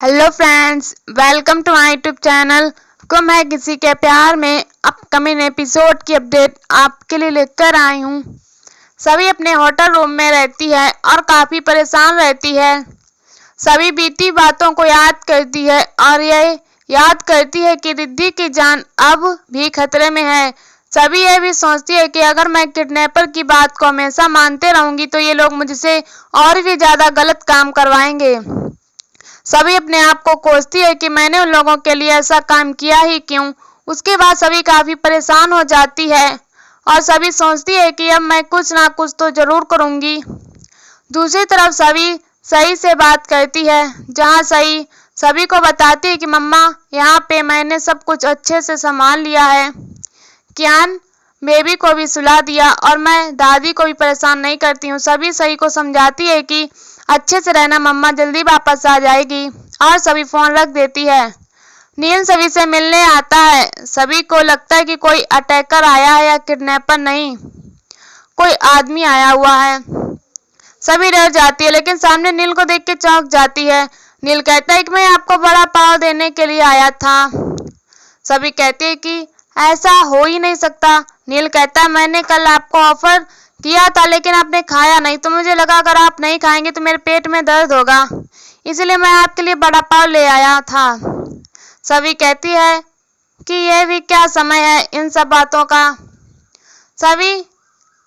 Hello friends, welcome to my YouTube channel. गुम है किसी के प्यार में अपकमिंग एपिसोड की अपडेट आपके लिए लेकर आई हूँ। सभी अपने होटल रूम में रहती है और काफ़ी परेशान रहती है। सभी बीती बातों को याद करती है और ये याद करती है कि रिद्धि की जान अब भी खतरे में है। सभी ये भी सोचती है कि अगर मैं किडनैपर की बात को हमेशा मानते रहूँगी तो ये लोग मुझसे और भी ज़्यादा गलत काम करवाएंगे। सभी अपने आप को कोसती है कि मैंने उन लोगों के लिए ऐसा काम किया ही क्यों। उसके बाद सभी काफ़ी परेशान हो जाती है और सभी सोचती है कि अब मैं कुछ ना कुछ तो ज़रूर करूँगी। दूसरी तरफ सभी सही से बात करती है, जहाँ सही सभी को बताती है कि मम्मा यहाँ पे मैंने सब कुछ अच्छे से संभाल लिया है। कियान बेबी को भी सुला दिया और मैं दादी को भी परेशान नहीं करती हूँ। सभी सही को समझाती है कि अच्छे से रहना, मम्मा जल्दी वापस आ जाएगी और सभी फोन रख देती है। नील सभी से मिलने आता है। सभी को लगता है कि कोई अटैकर आया है या किडनैपर नहीं, कोई आदमी आया हुआ है। सभी डर जाती है लेकिन सामने नील को देख के चौंक जाती है। नील कहता है कि मैं आपको बड़ा पाव देने के लिए आया था। सभी कहते हैं कि ऐसा हो ही नहीं सकता। नील कहता है मैंने कल आपको ऑफर किया था लेकिन आपने खाया नहीं, तो मुझे लगा अगर आप नहीं खाएंगे तो मेरे पेट में दर्द होगा, इसलिए मैं आपके लिए बड़ा पाव ले आया था। सभी कहती है कि यह भी क्या समय है इन सब बातों का। सभी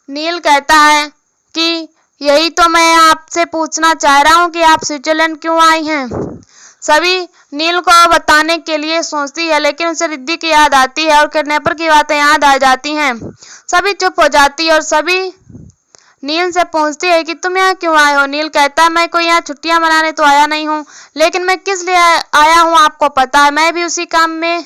नील कहता है कि यही तो मैं आपसे पूछना चाह रहा हूँ कि आप स्विट्जरलैंड क्यों आई हैं। सभी नील को बताने के लिए सोचती है लेकिन उसे रिद्धि की याद आती है और किडनैपर की बातें याद आ जाती हैं। सभी चुप हो जाती है और सभी नील से पूछती है कि तुम यहाँ क्यों आए हो। नील कहता है मैं कोई यहाँ छुट्टियाँ मनाने तो आया नहीं हूँ, लेकिन मैं किस लिए आया हूँ आपको पता है। मैं भी उसी काम में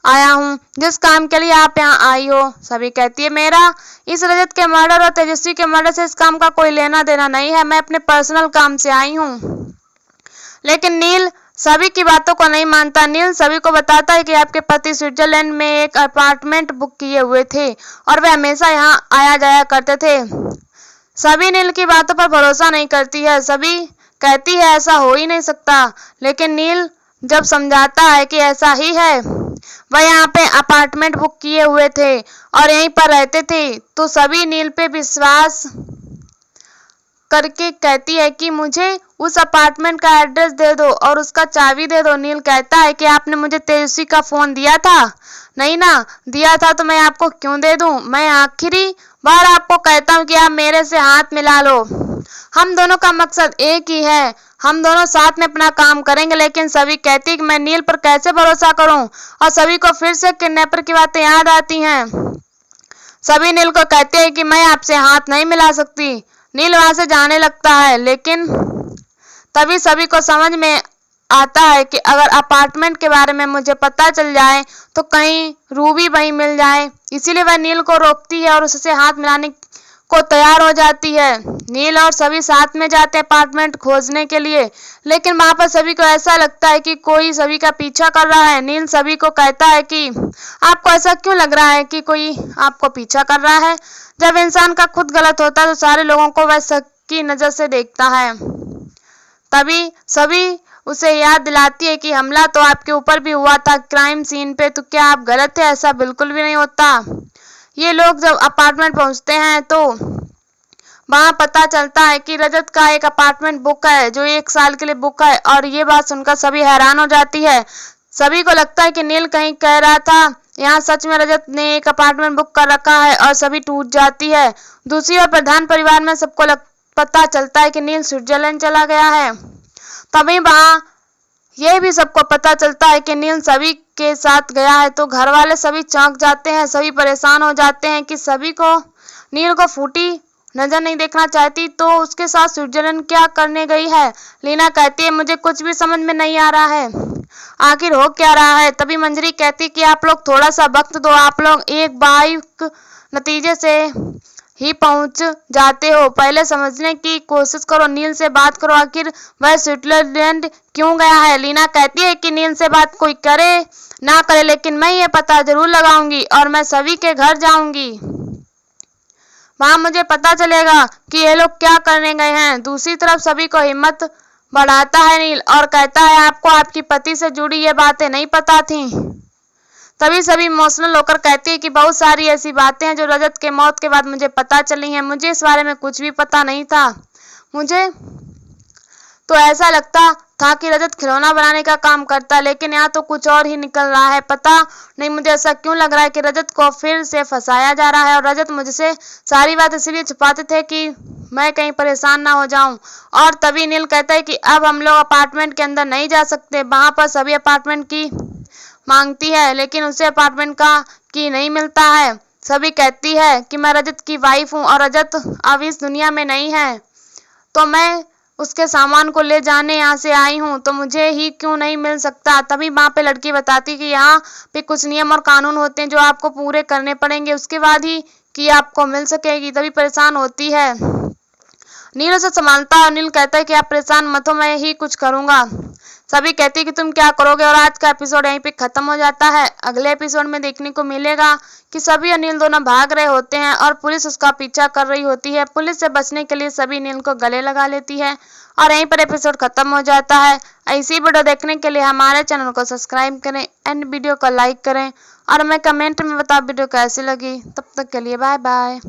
आया हूँ जिस काम के लिए आप यहाँ आई हो। सभी कहती है मेरा इस रजत के मर्डर और तेजस्वी के मर्डर से इस काम का कोई लेना देना नहीं है, मैं अपने पर्सनल काम से आई हूँ। लेकिन नील सभी की बातों को नहीं मानता। नील सभी को बताता है कि आपके पति स्विट्जरलैंड में एक अपार्टमेंट बुक किए हुए थे और वे हमेशा यहाँ आया जाया करते थे। सभी नील की बातों पर भरोसा नहीं करती है। सभी कहती है ऐसा हो ही नहीं सकता, लेकिन नील जब समझाता है कि ऐसा ही है, वह यहाँ पे अपार्टमेंट बुक किए हुए थे और यहीं पर रहते थे, तो सभी नील पे विश्वास करके कहती है कि मुझे उस अपार्टमेंट का एड्रेस दे दो और उसका चाबी दे दो। नील कहता है कि आपने मुझे तेजस्वी का फोन दिया था, नहीं ना, दिया था तो मैं आपको क्यों दे दूं। मैं आखिरी बार आपको कहता हूं कि आप मेरे से हाथ मिला लो। हम दोनों का मकसद एक ही है, हम दोनों साथ में अपना काम करेंगे। लेकिन सभी कहती है कि मैं नील पर कैसे भरोसा करूं, और सभी को फिर से किडनैपर की बातें याद आती हैं। सभी नील को कहते हैं कि मैं आपसे हाथ नहीं मिला सकती। नील वहां से जाने लगता है, लेकिन तभी सभी को समझ में आता है कि अगर अपार्टमेंट के बारे में मुझे पता चल जाए तो कहीं रूबी वहीं मिल जाए। इसीलिए वह नील को रोकती है और उससे हाथ मिलाने को तैयार हो जाती है। नील और सभी साथ में जाते हैं अपार्टमेंट खोजने के लिए, लेकिन वहां पर सभी को ऐसा लगता है कि कोई सभी का पीछा कर रहा है। नील सभी को कहता है कि आपको ऐसा क्यों लग रहा है कि कोई आपको पीछा कर रहा है। जब इंसान का खुद गलत होता है तो सारे लोगों को वह शक की नजर से देखता है। तभी सभी उसे याद दिलाती है कि हमला तो आपके ऊपर भी हुआ था क्राइम सीन पे, तो क्या आप गलत थे? ऐसा बिल्कुल भी नहीं होता। ये लोग जब अपार्टमेंट पहुंचते हैं तो वहां पता चलता है कि रजत का एक अपार्टमेंट बुक है जो 1 साल के लिए बुक है, और ये बात सुनकर सभी हैरान हो जाती है। सभी को लगता है कि नील कहीं कह रहा था यहाँ सच में रजत ने एक अपार्टमेंट बुक कर रखा है, और सभी टूट जाती है। दूसरी ओर प्रधान परिवार में सबको पता चलता है कि नील स्विट्जरलैंड चला गया है। तभी वहां यह भी सबको पता चलता है कि नील सभी के साथ गया है, तो घर वाले सभी चौंक जाते हैं। सभी परेशान हो जाते हैं कि सभी को नील को फूटी नजर नहीं देखना चाहती, तो उसके साथ स्विट्जरलैंड क्या करने गई है। लीना कहती है मुझे कुछ भी समझ में नहीं आ रहा है, आखिर हो क्या रहा है। तभी मंजरी कहती कि आप लोग थोड़ा सा वक्त दो, आप लोग एक बाइक नतीजे से ही पहुंच जाते हो, पहले समझने की कोशिश करो, नील से बात करो, आखिर वह स्विट्जरलैंड क्यों गया है। लीना कहती है कि नील से बात कोई करे ना करे, लेकिन मैं ये पता जरूर लगाऊंगी और मैं सभी के घर जाऊंगी, वहां मुझे पता चलेगा कि ये लोग क्या करने गए हैं। दूसरी तरफ सभी को हिम्मत बढ़ाता है नील और कहता है, आपको आपकी पति से जुड़ी ये बातें नहीं पता थी। तभी सभी इमोशनल होकर कहती है कि बहुत सारी ऐसी बातें हैं जो रजत के मौत के बाद मुझे पता चली हैं। मुझे इस बारे में कुछ भी पता नहीं था। मुझे तो ऐसा लगता था कि रजत खिलौना बनाने का काम करता है, लेकिन यहाँ तो कुछ और ही निकल रहा है। पता नहीं मुझे ऐसा क्यों लग रहा है कि रजत को फिर से फंसाया जा रहा है और रजत मुझसे सारी बात इसलिए छुपाते थे कि मैं कहीं परेशान ना हो जाऊं। और तभी नील कहता है कि अब हम लोग अपार्टमेंट के अंदर नहीं जा सकते। वहां पर सभी अपार्टमेंट की मांगती है, लेकिन उसे अपार्टमेंट का की नहीं मिलता है। सभी कहती है कि मैं रजत की वाइफ हूँ और रजत अब इस दुनिया में नहीं है, तो मैं उसके सामान को ले जाने यहाँ से आई हूँ, तो मुझे ही क्यों नहीं मिल सकता। तभी वहाँ पे लड़की बताती कि यहाँ पे कुछ नियम और कानून होते हैं जो आपको पूरे करने पड़ेंगे, उसके बाद ही कि आपको मिल सकेगी। तभी परेशान होती है। नील उसे संभालता है और नील कहता है कि आप परेशान मत हो, मैं ही कुछ करूँगा। सभी कहती है कि तुम क्या करोगे और आज का एपिसोड यहीं पे खत्म हो जाता है। अगले एपिसोड में देखने को मिलेगा कि सभी और नील दोनों भाग रहे होते हैं और पुलिस उसका पीछा कर रही होती है। पुलिस से बचने के लिए सभी नील को गले लगा लेती है और यहीं पर एपिसोड खत्म हो जाता है। ऐसी वीडियो देखने के लिए हमारे चैनल को सब्सक्राइब करें एंड वीडियो को लाइक करें और हमें कमेंट में बताओ वीडियो कैसी लगी। तब तक के लिए बाय बाय।